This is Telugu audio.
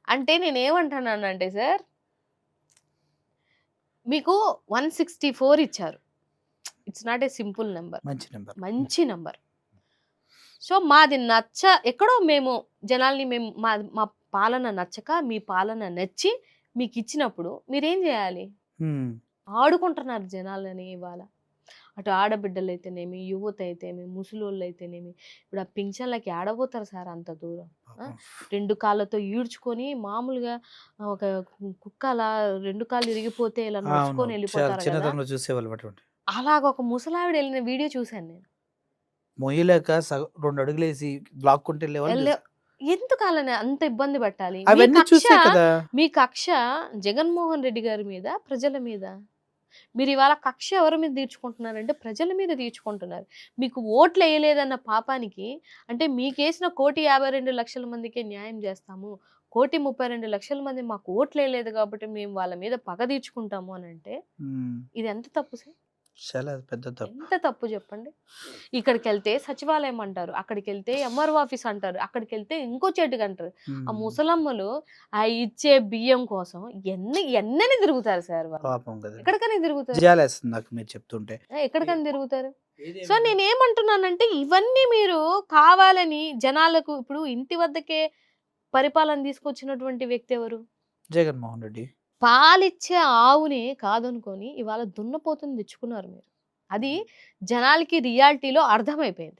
అంటే నేనేమంటున్నానంటే సార్, మీకు 164 ఇచ్చారు. It's not a simple number. మంచి నెంబర్. మంచి నంబర్. సో, మాది ఎక్కడో మేము జనాల్ని మా మా పాలన నచ్చక, మీ పాలన నచ్చి మీకిచ్చినప్పుడు మీరేం జేయాలి? హ్మ్. ఆడుకుంటున్నారు జనాలని ఇవాళ. అటు ఆడబిడ్డలైతేనేమి, యువత అయితేనేమి, ముసలోళ్ళైతేనేమి, ఇప్పుడు ఆ పింఛన్లకి ఏడబోతారు సార్ అంత దూరం. ఆ! పాపం. 2 కాళ్ళతో ఈడ్చుకొని మామూలుగా ఒక కుక్క అలా 2 కాళ్ళు ఇరిగిపోతే ఇలా అవును. నడుచుకొని ఎళ్ళిపోతారు గదా! చిన్నతనంలో చూసేవాళ్ళం అటువంటి. అలాగ ఒక ముసలావిడ ఎళ్ళిన వీడియో చూసాను నేను. మొయ్యలేక 2 అడుగులేసి లాక్కుంటూ ఎళ్ళేవాళ్ళని ఎళ్ళే చూసా. ఎందుకలాని అంత ఇబ్బంది పెట్టాలి? అవన్నీ చూసే కదా! మీ కక్ష జగన్మోహన్ రెడ్డి గారి మీద, ప్రజల మీద. మీరివాళ కక్ష ఎవరి మీద తీర్చుకుంటున్నారంటే ప్రజల మీద తీర్చుకుంటున్నారు. మీకు ఓట్లెయలేదన్న పాపానికి అంటే మీకేసిన 1,52,00,000 మందికే న్యాయం జేస్తాము. 1,32,00,000 మంది మాకు ఓట్లెయలేదు గాబట్టి మేము వాళ్ళ మీద పగ తీర్చుకుంటాము అనంటే హ్మ్. ఇది ఎంత తప్పు సార్? చాలా పెద్ద తప్పు. ఎంత తప్పు జెప్పండి? ఇక్కడికెళ్తే సచివాలయం అంటారు. అక్కడికెళ్తే ఎంఆర్ఓ ఆఫీస్ అంటారు. అక్కడికెళ్తే ఇంకో చేటుకంటారు. ఆ హ్మ్. ముసలమ్మలు ఆ ఇచ్చే బియ్యం కోసం ఎన్నని తిరుగుతారు సార్ వాళ్ళు. పాపం కదండీ. ఎక్కడికని తిరుగుతారు. జాలేస్తుంది నాకు మీరు చెప్తుంటే. ఎక్కడికని తిరుగుతారు. సో, ఏదేమైనా నేనేమంటున్నానంటే ఇవన్నీ మీరు కావాలని జనాలకు ఇప్పుడు ఇంటి వద్దకే పరిపాలన తీసుకొచ్చినటువంటి వ్యక్తి ఎవరు? జగన్మోహన్ రెడ్డి. పాలిచ్చే ఆవుని కాదనుకోని ఇవాళ దున్నపోతుని తెచ్చుకున్నారు మీరు. అది జనాలకి రియాలిటీలో అర్థమైపోయింది.